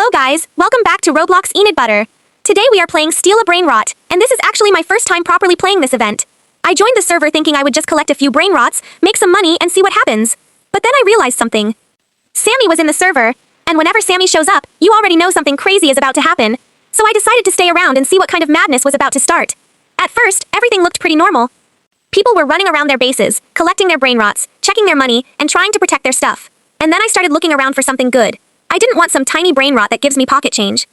Hello guys, welcome back to Roblox Enid Butter. Today we are playing Steal a Brainrot, and this is actually my first time properly playing this event. I joined the server thinking I would just collect a few Brainrots, make some money, and see what happens. But then I realized something. Sammy was in the server, and whenever Sammy shows up, you already know something crazy is about to happen. So I decided to stay around and see what kind of madness was about to start. At first, everything looked pretty normal. People were running around their bases, collecting their Brainrots, checking their money, and trying to protect their stuff. And then I started looking around for something good. I didn't want some tiny Brainrot that gives me pocket change.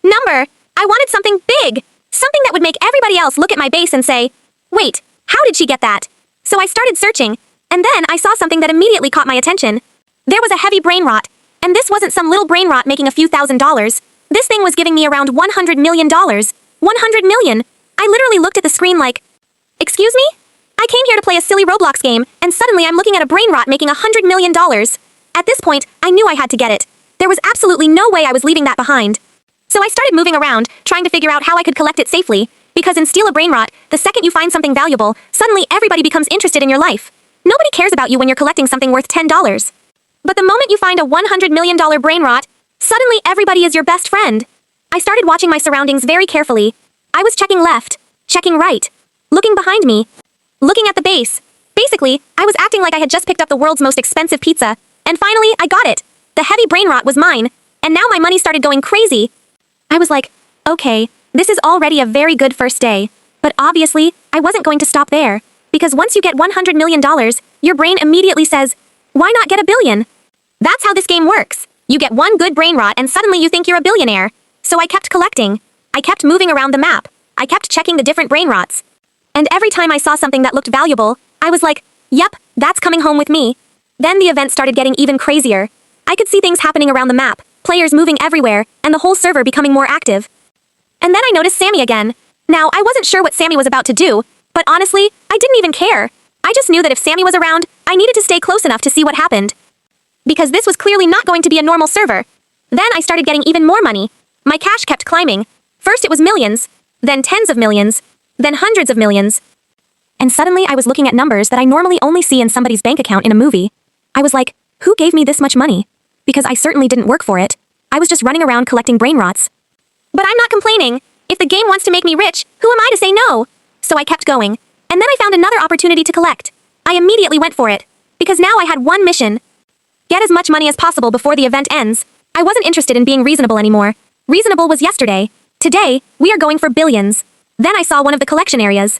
Number! I wanted something big! Something that would make everybody else look at my base and say, wait, how did she get that? So I started searching, and then I saw something that immediately caught my attention. There was a Heavy Brainrot, and this wasn't some little Brainrot making a few $1,000s. This thing was giving me around $100 million. 100 million! I literally looked at the screen like, excuse me? I came here to play a silly Roblox game, and suddenly I'm looking at a Brainrot making $100 million. At this point, I knew I had to get it. There was absolutely no way I was leaving that behind. So I started moving around, trying to figure out how I could collect it safely, because in Steal a Brainrot, the second you find something valuable, suddenly everybody becomes interested in your life. Nobody cares about you when you're collecting something worth $10. But the moment you find a $100 million Brainrot, suddenly everybody is your best friend. I started watching my surroundings very carefully. I was checking left, checking right, looking behind me, looking at the base. Basically, I was acting like I had just picked up the world's most expensive pizza, and finally, I got it. The Heavy Brainrot was mine, and now my money started going crazy. I was like, okay, this is already a very good first day. But obviously, I wasn't going to stop there. Because once you get $100 million, your brain immediately says, why not get $1 billion? That's how this game works. You get one good Brainrot and suddenly you think you're a billionaire. So I kept collecting. I kept moving around the map. I kept checking the different Brainrots. And every time I saw something that looked valuable, I was like, yep, that's coming home with me. Then the event started getting even crazier. I could see things happening around the map, players moving everywhere, and the whole server becoming more active. And then I noticed Sammy again. Now, I wasn't sure what Sammy was about to do, but honestly, I didn't even care. I just knew that if Sammy was around, I needed to stay close enough to see what happened. Because this was clearly not going to be a normal server. Then I started getting even more money. My cash kept climbing. First it was millions, then tens of millions, then hundreds of millions. And suddenly I was looking at numbers that I normally only see in somebody's bank account in a movie. I was like, who gave me this much money? Because I certainly didn't work for it. I was just running around collecting Brainrots. But I'm not complaining. If the game wants to make me rich, who am I to say no? So I kept going. And then I found another opportunity to collect. I immediately went for it. Because now I had one mission. Get as much money as possible before the event ends. I wasn't interested in being reasonable anymore. Reasonable was yesterday. Today, we are going for billions. Then I saw one of the collection areas.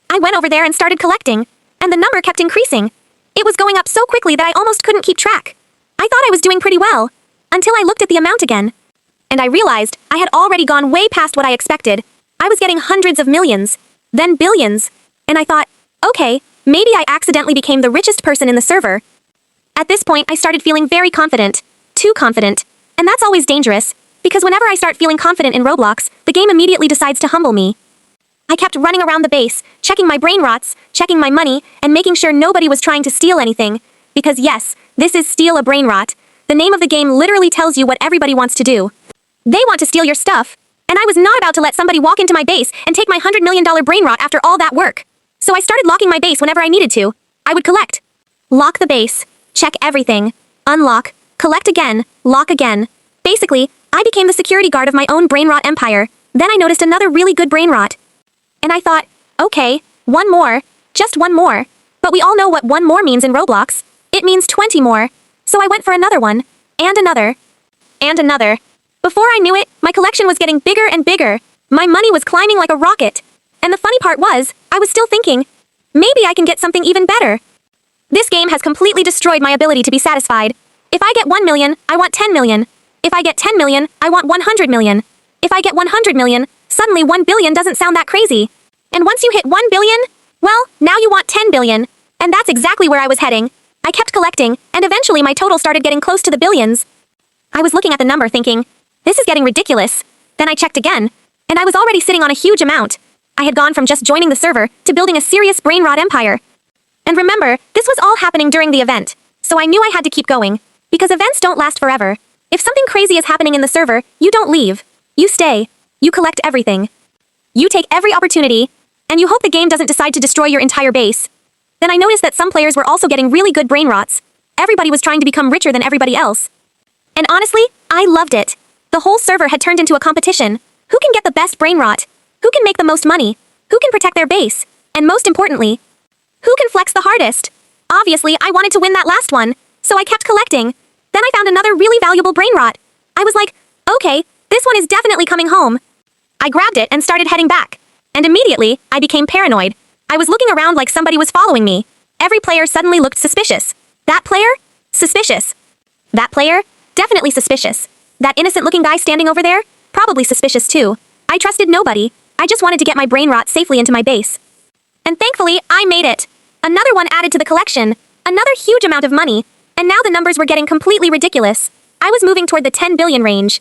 I went over there and started collecting. And the number kept increasing. It was going up so quickly that I almost couldn't keep track. I thought I was doing pretty well, until I looked at the amount again. And I realized I had already gone way past what I expected. I was getting hundreds of millions, then billions. And I thought, okay, maybe I accidentally became the richest person in the server. At this point, I started feeling very confident. Too confident. And that's always dangerous, because whenever I start feeling confident in Roblox, the game immediately decides to humble me. I kept running around the base, checking my Brainrots, checking my money, and making sure nobody was trying to steal anything. Because yes, this is Steal a Brainrot. The name of the game literally tells you what everybody wants to do. They want to steal your stuff. And I was not about to let somebody walk into my base and take my $100 million Brainrot after all that work. So I started locking my base whenever I needed to. I would collect. Lock the base. Check everything. Unlock. Collect again. Lock again. Basically, I became the security guard of my own Brainrot empire. Then I noticed another really good Brainrot. And I thought, okay, one more. Just one more. But we all know what one more means in Roblox. It means 20 more. So I went for another one. And another. And another. Before I knew it, my collection was getting bigger and bigger. My money was climbing like a rocket. And the funny part was, I was still thinking, maybe I can get something even better. This game has completely destroyed my ability to be satisfied. If I get 1 million, I want 10 million. If I get 10 million, I want 100 million. If I get 100 million, suddenly 1 billion doesn't sound that crazy. And once you hit 1 billion, well, now you want 10 billion. And that's exactly where I was heading. I kept collecting, and eventually my total started getting close to the billions. I was looking at the number thinking, this is getting ridiculous. Then I checked again, and I was already sitting on a huge amount. I had gone from just joining the server to building a serious Brainrot empire. And remember, this was all happening during the event, so I knew I had to keep going. Because events don't last forever. If something crazy is happening in the server, you don't leave. You stay. You collect everything. You take every opportunity, and you hope the game doesn't decide to destroy your entire base. Then I noticed that some players were also getting really good Brainrots. Everybody was trying to become richer than everybody else. And honestly, I loved it. The whole server had turned into a competition. Who can get the best brainrot? Who can make the most money? Who can protect their base? And most importantly, who can flex the hardest? Obviously, I wanted to win that last one, so I kept collecting. Then I found another really valuable brainrot. I was like, okay, this one is definitely coming home. I grabbed it and started heading back. And immediately, I became paranoid. I was looking around like somebody was following me. Every player suddenly looked suspicious. That player? Suspicious. That player? Definitely suspicious. That innocent-looking guy standing over there? Probably suspicious too. I trusted nobody. I just wanted to get my brainrot safely into my base. And thankfully, I made it. Another one added to the collection. Another huge amount of money. And now the numbers were getting completely ridiculous. I was moving toward the 10 billion range.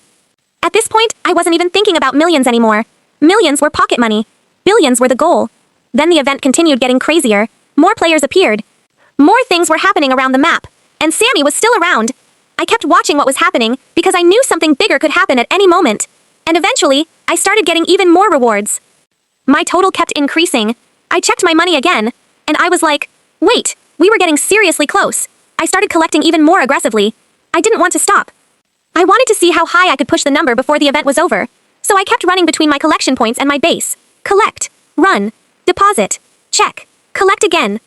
At this point, I wasn't even thinking about millions anymore. Millions were pocket money. Billions were the goal. Then the event continued getting crazier. More players appeared. More things were happening around the map. And Sammy was still around. I kept watching what was happening because I knew something bigger could happen at any moment. And eventually, I started getting even more rewards. My total kept increasing. I checked my money again, and I was like, wait, we were getting seriously close. I started collecting even more aggressively. I didn't want to stop. I wanted to see how high I could push the number before the event was over. So I kept running between my collection points and my base. Collect, run, deposit, check, collect again.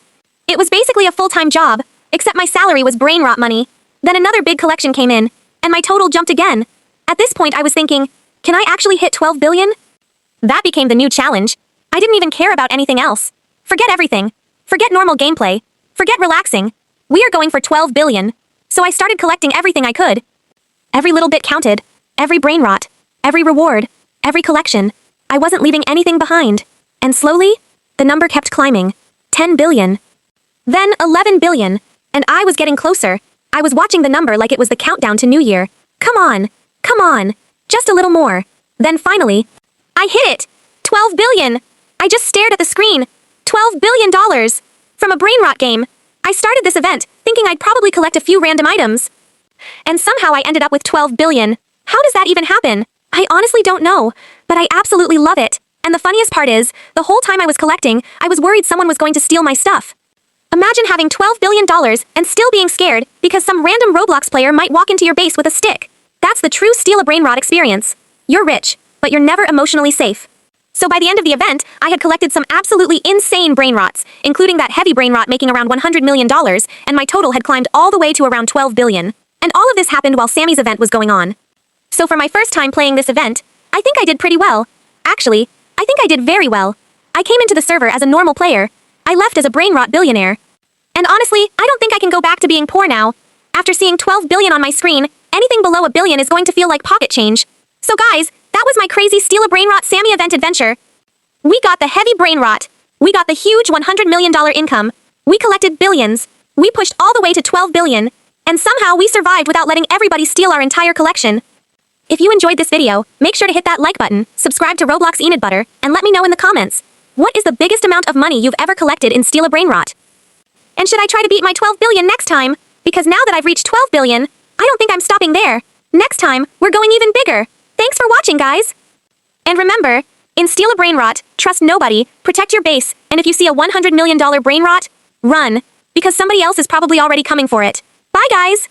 It was basically a full-time job, except my salary was brainrot money. Then another big collection came in, and my total jumped again. At this point I was thinking, can I actually hit 12 billion? That became the new challenge. I didn't even care about anything else. Forget everything. Forget normal gameplay. Forget relaxing. We are going for 12 billion. So I started collecting everything I could. Every little bit counted. Every brainrot. Every reward. Every collection. I wasn't leaving anything behind. And slowly, the number kept climbing. 10 billion. Then 11 billion. And I was getting closer. I was watching the number like it was the countdown to New Year. Come on. Come on. Just a little more. Then finally, I hit it! 12 billion! I just stared at the screen. $12 billion! From a brainrot game. I started this event, thinking I'd probably collect a few random items. And somehow I ended up with 12 billion. How does that even happen? I honestly don't know, but I absolutely love it. And the funniest part is, the whole time I was collecting, I was worried someone was going to steal my stuff. Imagine having $12 billion and still being scared because some random Roblox player might walk into your base with a stick. That's the true steal a brainrot experience. You're rich, but you're never emotionally safe. So by the end of the event, I had collected some absolutely insane brainrots, including that heavy brainrot making around $100 million, and my total had climbed all the way to around 12 billion. And all of this happened while Sammy's event was going on. So for my first time playing this event, I think I did pretty well. Actually, I think I did very well. I came into the server as a normal player. I left as a brainrot billionaire. And honestly, I don't think I can go back to being poor now. After seeing 12 billion on my screen, anything below a billion is going to feel like pocket change. So guys, that was my crazy Steal a Brainrot Sammy Event adventure. We got the heavy brainrot. We got the huge $100 million income. We collected billions. We pushed all the way to 12 billion. And somehow we survived without letting everybody steal our entire collection. If you enjoyed this video, make sure to hit that like button, subscribe to Roblox Enid Butter, and let me know in the comments. What is the biggest amount of money you've ever collected in Steal a Brainrot? And should I try to beat my 12 billion next time? Because now that I've reached 12 billion, I don't think I'm stopping there. Next time, we're going even bigger. Thanks for watching, guys. And remember, in Steal a Brainrot, trust nobody, protect your base, and if you see a $100 million brainrot, run. Because somebody else is probably already coming for it. Bye, guys!